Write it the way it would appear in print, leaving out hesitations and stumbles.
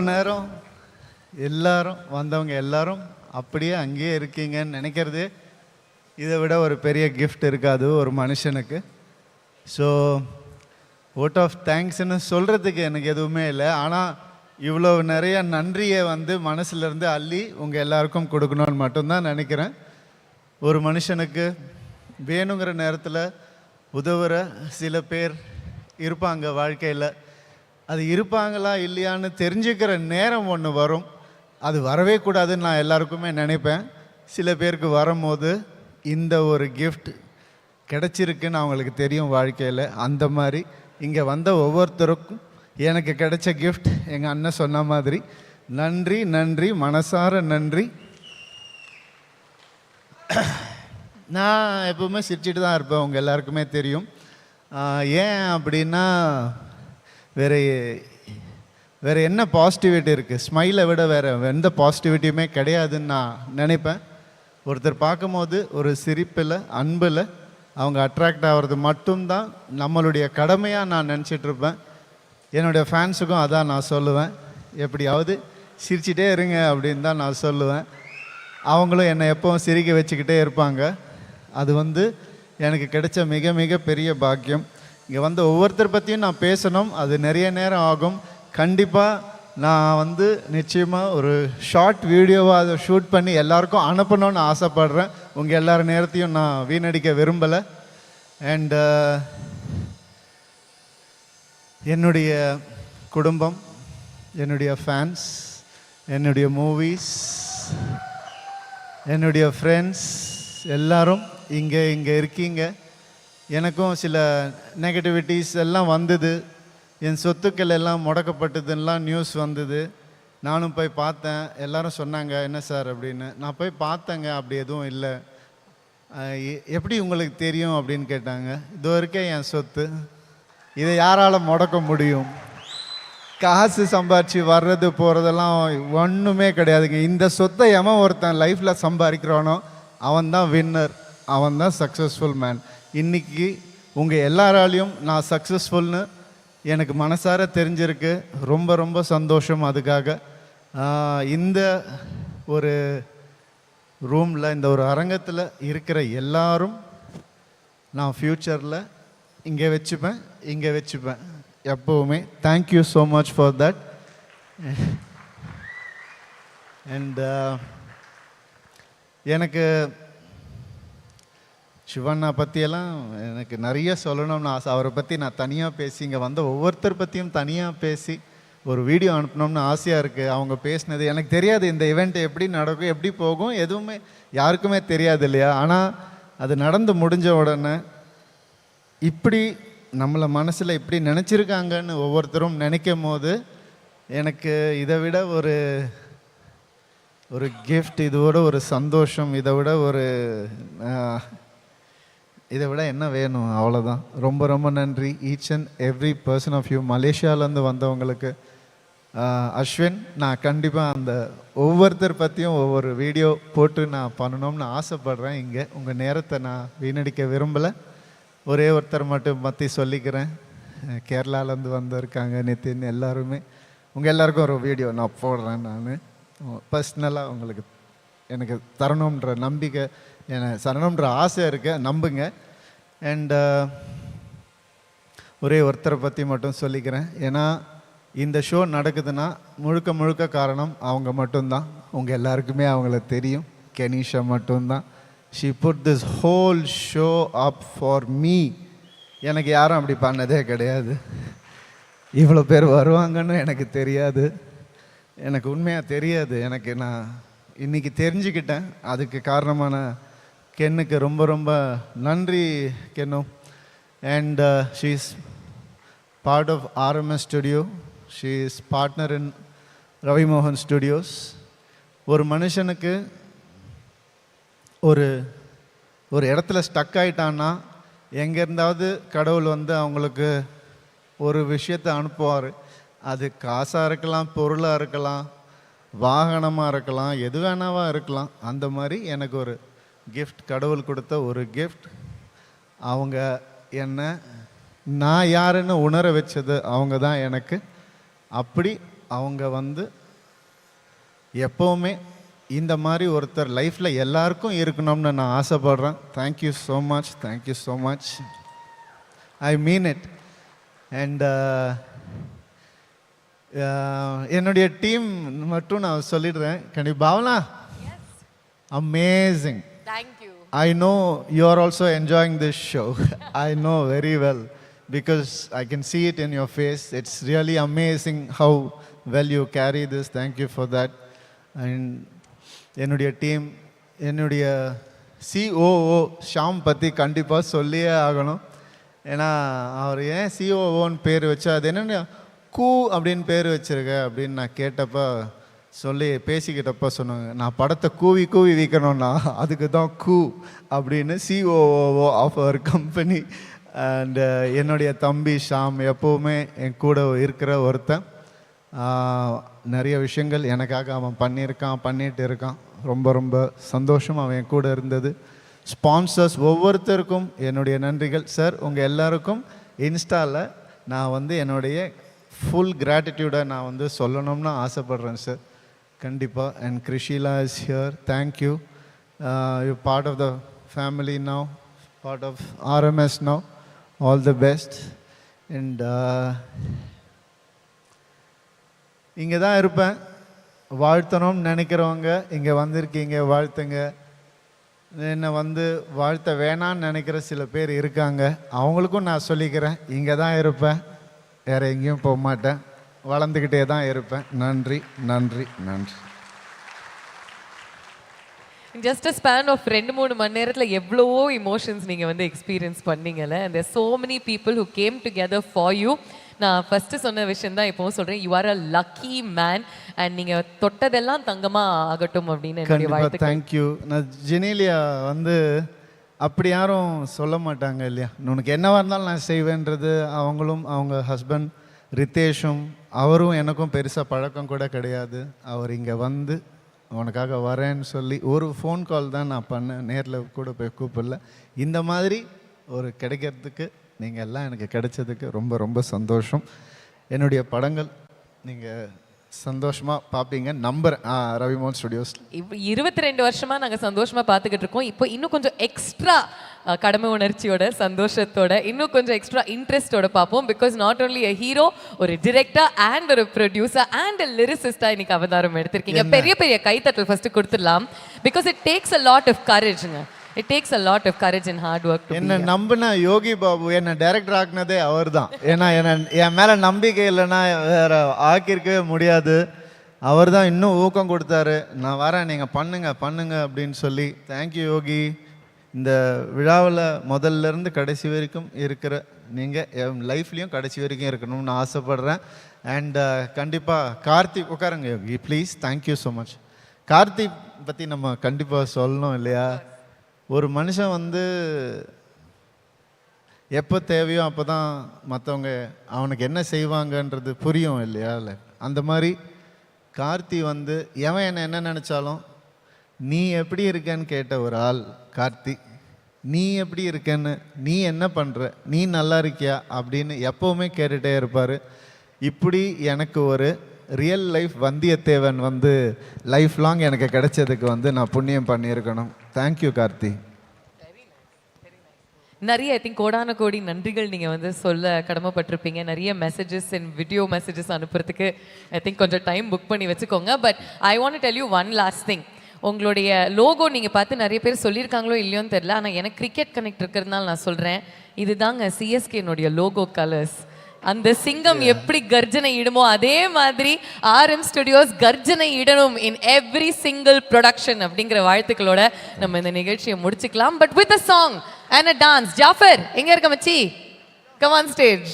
நேரம் எல்லாரும் வந்தவங்க எல்லாரும் அப்படியே அங்கேயே இருக்கீங்கன்னு நினைக்கிறது இதை விட ஒரு பெரிய கிஃப்ட் இருக்காது ஒரு மனுஷனுக்கு. ஸோ வோட் ஆஃப் தேங்க்ஸ்ன்னு சொல்கிறதுக்கு எனக்கு எதுவுமே இல்லை. ஆனால் இவ்வளோ நிறைய நன்றியை மனசுலேருந்து அள்ளி உங்கள் எல்லாருக்கும் கொடுக்கணும்னு மட்டும்தான் நினைக்கிறேன். ஒரு மனுஷனுக்கு வேணுங்கிற நேரத்தில் உதவுற சில பேர் இருப்பாங்க வாழ்க்கையில். அது இருப்பாங்களா இல்லையான்னு தெரிஞ்சுக்கிற நேரம் ஒன்று வரும். அது வரவே கூடாதுன்னு நான் எல்லாருக்குமே நினைப்பேன். சில பேருக்கு வரும்போது இந்த ஒரு கிஃப்ட் கிடச்சிருக்குன்னு அவங்களுக்கு தெரியும் வாழ்க்கையில். அந்த மாதிரி இங்கே வந்த ஒவ்வொருத்தருக்கும் எனக்கு கிடைச்ச கிஃப்ட் எங்கள் அண்ணன் சொன்ன மாதிரி நன்றி நன்றி, மனசார நன்றி. நான் எப்பவுமே சிரிச்சிட்டு தான் இருப்பேன், உங்கள் எல்லாருக்குமே தெரியும். ஏன் அப்படின்னா வேறு என்ன பாசிட்டிவிட்டி இருக்குது? ஸ்மைலை விட வேறு எந்த பாசிட்டிவிட்டியுமே கிடையாதுன்னு நான் நினைப்பேன். ஒருத்தர் பார்க்கும்போது ஒரு சிரிப்பில், அன்பில் அவங்க அட்ராக்ட் ஆகிறது மட்டும்தான் நம்மளுடைய கடமையாக நான் நினச்சிட்ருப்பேன். என்னுடைய ஃபேன்ஸுக்கும் அதான் நான் சொல்லுவேன். எப்படியாவது சிரிச்சிட்டே இருங்க அப்படின்னு தான் நான் சொல்லுவேன். அவங்களும் என்னை எப்பவும் சிரிக்க வச்சுக்கிட்டே இருப்பாங்க. அது எனக்கு கிடைச்ச மிக மிக பெரிய பாக்கியம். இங்கே ஒவ்வொருத்தர் பற்றியும் நான் பேசணும், அது நிறைய நேரம் ஆகும். கண்டிப்பாக நான் நிச்சயமாக ஒரு ஷார்ட் வீடியோவாக அதை ஷூட் பண்ணி எல்லாருக்கும் அனுப்பணும்னு ஆசைப்படுறேன். உங்கள் எல்லார் நேரத்தையும் நான் வீணடிக்க விரும்பலை. அண்டு என்னுடைய குடும்பம், என்னுடைய ஃபேன்ஸ், என்னுடைய மூவிஸ், என்னுடைய ஃப்ரெண்ட்ஸ் எல்லாரும் இங்கே இருக்கீங்க. எனக்கும் சில நெகட்டிவிட்டிஸ் எல்லாம் வந்தது. என் சொத்துக்கள் எல்லாம் முடக்கப்பட்டதுன்னெலாம் நியூஸ் வந்தது. நானும் போய் பார்த்தேன். எல்லாரும் சொன்னாங்க என்ன சார் அப்படின்னு. நான் போய் பார்த்தேங்க, அப்படி எதுவும் இல்லை. எப்படி உங்களுக்கு தெரியும் அப்படின்னு கேட்டாங்க. இதோ இருக்கே என் சொத்து, இதை யாரால் முடக்க முடியும்? காசு சம்பாரித்து வர்றது போகிறதெல்லாம் ஒன்றுமே கிடையாதுங்க. இந்த சொத்தை எவன் ஒருத்தன் லைஃப்பில் சம்பாதிக்கிறானோ அவன் தான் வின்னர், அவன் தான் சக்ஸஸ்ஃபுல் மேன். இன்றைக்கி உங்கள் எல்லாராலையும் நான் சக்ஸஸ்ஃபுல்னு எனக்கு மனசார தெரிஞ்சிருக்கு. ரொம்ப ரொம்ப சந்தோஷம். அதுக்காக இந்த ஒரு ரூமில், இந்த ஒரு அரங்கத்தில் இருக்கிற எல்லாரும் நான் ஃப்யூச்சரில் இங்கே வச்சுப்பேன் எப்போவுமே. Thank you so much for that. And எனக்கு சிவண்ணா பற்றியெல்லாம் எனக்கு நிறைய சொல்லணும்னு ஆசை. அவரை பற்றி நான் தனியாக பேசி, இங்கே ஒவ்வொருத்தர் பற்றியும் தனியாக பேசி ஒரு வீடியோ அனுப்பணும்னு ஆசையாக இருக்குது. அவங்க பேசினது எனக்கு தெரியாது. இந்த ஈவெண்ட் எப்படி நடக்கும், எப்படி போகும், எதுவுமே யாருக்குமே தெரியாது இல்லையா? ஆனால் அது நடந்து முடிஞ்ச உடனே இப்படி நம்மளை மனசில் இப்படி நினச்சிருக்காங்கன்னு ஒவ்வொருத்தரும் நினைக்கும் போது எனக்கு இதை விட ஒரு கிஃப்ட், இதோட ஒரு சந்தோஷம், இதை விட என்ன வேணும்? அவ்வளோதான். ரொம்ப ரொம்ப நன்றி each and every person of you. மலேசியாவிலேருந்து வந்தவங்களுக்கு அஸ்வின், நான் கண்டிப்பாக அந்த ஒவ்வொருத்தர் பற்றியும் ஒவ்வொரு வீடியோ போட்டு நான் பண்ணணும்னு ஆசைப்பட்றேன். இங்கே உங்கள் நேரத்தை நான் வீணடிக்க விரும்பலை. ஒரே ஒருத்தர் மட்டும் பற்றி சொல்லிக்கிறேன். கேரளாவிலேருந்து வந்திருக்காங்க நிதின். எல்லாருமே உங்கள் எல்லாருக்கும் ஒரு வீடியோ நான் போடுறேன். நான் பர்சனலாக உங்களுக்கு எனக்கு தரணுன்ற நம்பிக்கை, எனக்கு தரணுன்ற ஆசை இருக்கு, நம்புங்க. அண்டு ஒரே ஒருத்தரை பற்றி மட்டும் சொல்லிக்கிறேன். ஏன்னா இந்த ஷோ நடக்குதுன்னா முழுக்க காரணம் அவங்க மட்டும்தான். உங்கள் எல்லாருக்குமே அவங்கள தெரியும். கெனிஷா மட்டும்தான். She put this whole show up for me. எனக்கு யாரும் அப்படி பண்ணதே கிடையாது. இவ்வளோ பேர் வருவாங்கன்னு எனக்கு தெரியாது. எனக்கு உண்மையாக தெரியாது. நான் இன்றைக்கி தெரிஞ்சுக்கிட்டேன். அதுக்கு காரணமான கென்னுக்கு ரொம்ப ரொம்ப நன்றி Ken. And she is part of RMS studio. She is partner in Ravi மோகன் ஸ்டுடியோஸ். ஒரு மனுஷனுக்கு ஒரு இடத்துல ஸ்டக் ஆகிட்டான்னா எங்கேருந்தாவது கடவுள் அவங்களுக்கு ஒரு விஷயத்தை அனுப்புவார். அது காசாக இருக்கலாம், பொருளாக இருக்கலாம், வாகனமாக இருக்கலாம், எது வேணாவாக இருக்கலாம். அந்த மாதிரி எனக்கு ஒரு கிஃப்ட், கடவுள் கொடுத்த ஒரு கிஃப்ட். அவங்க என்ன நான் யாருன்னு உணர வச்சது அவங்க தான் எனக்கு. அப்படி அவங்க வந்து எப்போவுமே இந்த மாதிரி ஒருத்தர் லைஃப்பில் எல்லாருக்கும் இருக்கணும்னு நான் ஆசைப்படுறேன். Thank you so much, thank you so much, I mean it. And என்னுடைய டீம் மட்டும் நான் சொல்லிடுறேன். Bhavana, amazing. Thank you. I know you are also enjoying this show. I know very well because I can see it in your face. It's really amazing how well you carry this. Thank you for that. And என்னுடைய team, என்னுடைய COO Sham பற்றி கண்டிப்பாக சொல்லியே ஆகணும். ஏன்னா அவர் ஏன் COOன்னு பேர் வச்சா, அது என்னென்ன கூ அப்படின்னு பேர் வச்சிருக்க அப்படின்னு நான் கேட்டப்போ சொல்லி பேசிக்கிட்டப்போ சொன்னாங்க, நான் படத்தை கூவி கூவி விற்கணும்னா அதுக்கு தான் கூ அப்படின்னு COO ஆஃப் அவர் கம்பெனி. அண்ட் என்னுடைய தம்பி ஷாம் எப்போவுமே என் கூட இருக்கிற ஒருத்தன். நிறைய விஷயங்கள் எனக்காக அவன் பண்ணிட்டு இருக்கான். ரொம்ப ரொம்ப சந்தோஷம் அவன் என் கூட இருந்தது. ஸ்பான்சர்ஸ் ஒவ்வொருத்தருக்கும் என்னுடைய நன்றிகள். சார், உங்கள் எல்லாருக்கும் இன்ஸ்டாவில் நான் வந்து என்னுடைய ஃபுல் கிராட்டிடியூடை நான் வந்து சொல்லணும்னு ஆசைப்பட்றேன் சார், கண்டிப்பாக. And Krishila is here, thank you. You part of the family now, part of RMS now. All the best. And இங்கே தான் இருப்பேன். வாழ்த்தணும்னு நினைக்கிறவங்க இங்கே வந்திருக்கீங்க, வாழ்த்துங்க. என்னை வந்து வாழ்த்த வேணான்னு நினைக்கிற சில பேர் இருக்காங்க, அவங்களுக்கும் நான் சொல்லிக்கிறேன், இங்கே தான் இருப்பேன், வேறு எங்கேயும் போக மாட்டேன், வளர்ந்துக்கிட்டே தான் இருப்பேன். நன்றி, நன்றி, நன்றி. ஜஸ்ட் அ ஸ்பேன் ஆஃப் 2-3 மணி நேரத்தில் எவ்வளவோ இமோஷன்ஸ் நீங்கள் வந்து எக்ஸ்பீரியன்ஸ் பண்ணீங்கல்ல. And there so many people who came together for you. நான் ஃபஸ்ட்டு சொன்ன விஷயம் தான் இப்போவும் சொல்கிறேன், you are a lucky man. And நீங்கள் தொட்டதெல்லாம் தங்கமாக ஆகட்டும் அப்படின்னு என்னுடைய வாழ்த்து. தேங்க்யூ. நான் ஜெனீலியா வந்து அப்படி யாரும் சொல்ல மாட்டாங்க இல்லையா, உனக்கு என்னவாக இருந்தாலும் நான் செய்வேன்றது. அவங்களும் அவங்க ஹஸ்பண்ட் ரித்தேஷும் அவரும் எனக்கும் பெருசாக பழக்கம் கூட கிடையாது. அவர் இங்கே வந்து உனக்காக வரேன்னு சொல்லி ஒரு ஃபோன் கால் தான் நான் பண்ணேன், நேரில் கூட போய் கூப்பிடல. இந்த மாதிரி ஒரு கிடைக்கிறதுக்கு நீங்கள் எல்லாம் எனக்கு கிடைச்சதுக்கு ரொம்ப ரொம்ப சந்தோஷம். என்னுடைய படங்கள் நீங்கள் சந்தோஷமாக பார்ப்பீங்க நம்புறேன். ரவிமோகன் ஸ்டுடியோஸ் இப்போ 22 வருஷமாக நாங்கள் சந்தோஷமாக பார்த்துக்கிட்டு இருக்கோம். இப்போ இன்னும் கொஞ்சம் எக்ஸ்ட்ரா கடமை உணர்ச்சியோட, சந்தோஷத்தோட, இன்னும் கொஞ்சம் எக்ஸ்ட்ரா இன்ட்ரெஸ்டோட பார்ப்போம். Because not only a hero, ஒரு டிரெக்டர் அண்ட் ஒரு ப்ரொடியூசர் அண்ட் அ லிரிசிஸ்டா இன்னைக்கு அவதாரம் எடுத்திருக்கீங்க. பெரிய பெரிய கைத்தட்டல் ஃபர்ஸ்ட் கொடுத்துடலாம். Because it takes a lot of கரேஜ்ங்க. It takes a lot of courage and hard work to be. என்ன நம்பின யோகி பாபு என்னை டைரக்டர் ஆக்குனதே அவர் தான். ஏன்னா என் மேலே நம்பிக்கை இல்லைன்னா வேற ஆக்கியிருக்கவே முடியாது. அவர் தான் இன்னும் ஊக்கம் கொடுத்தாரு, நான் வரேன், நீங்கள் பண்ணுங்க அப்படின்னு சொல்லி. தேங்க்யூ யோகி. இந்த விழாவில் முதல்லேருந்து கடைசி வரைக்கும் இருக்கிற நீங்கள் என் லைஃப்லேயும் கடைசி வரைக்கும் இருக்கணும்னு ஆசைப்பட்றேன். அண்ட் கண்டிப்பாக கார்த்திக், உட்காருங்க Yogi please. Thank you so much. Karthik பற்றி நம்ம கண்டிப்பாக சொல்லணும் இல்லையா. ஒரு மனுஷன் வந்து எப்போ தேவையோ அப்போ தான் மற்றவங்க அவனுக்கு என்ன செய்வாங்கன்றது புரியும் இல்லையா. இல்லை அந்த மாதிரி கார்த்தி வந்து எவன் என்ன நினச்சாலும் நீ எப்படி இருக்கேன்னு கேட்ட ஒரு ஆள் கார்த்தி. நீ எப்படி இருக்கேன்னு, நீ என்ன பண்ணுற, நீ நல்லா இருக்கியா அப்படின்னு எப்போவுமே கேட்டுகிட்டே இருப்பார். இப்படி எனக்கு ஒரு ரியல் லைஃப் வந்தியத்தேவன் வந்து லைஃப் லாங் எனக்கு கிடைச்சதுக்கு வந்து நான் புண்ணியம் பண்ணியிருக்கணும். தேங்க்யூ கார்த்தி. நிறைய ஐ திங்க் கோடான கோடி நன்றிகள் நீங்கள் வந்து சொல்ல கடமைப்பட்டிருப்பீங்க. நிறைய மெசேஜஸ் அண்ட் வீடியோ மெசேஜஸ் அனுப்புறதுக்கு ஐ திங்க் கொஞ்சம் டைம் புக் பண்ணி வச்சுக்கோங்க. But I want to tell you one last thing. உங்களுடைய லோகோ நீங்கள் பார்த்து நிறைய பேர் சொல்லியிருக்காங்களோ இல்லையோன்னு தெரில, ஆனால் எனக்கு கிரிக்கெட் கனெக்ட் இருக்கிறதுனால நான் சொல்கிறேன், இதுதாங்க சிஎஸ்கேனுடைய லோகோ கலர்ஸ். அந்த சிங்கம் எப்படி கர்ஜனை இடுமோ அதே மாதிரி RM ஸ்டுடியோஸ் கர்ஜனை இடணும் இன் எவ்ரி சிங்கிள் ப்ரொடக்ஷன் அப்படிங்கிற வாழ்த்துக்களோட நம்ம இந்த நிகழ்ச்சியை முடிச்சுக்கலாம். But with a song and a dance. Jafar எங்க இருக்க மச்சி? Come on stage.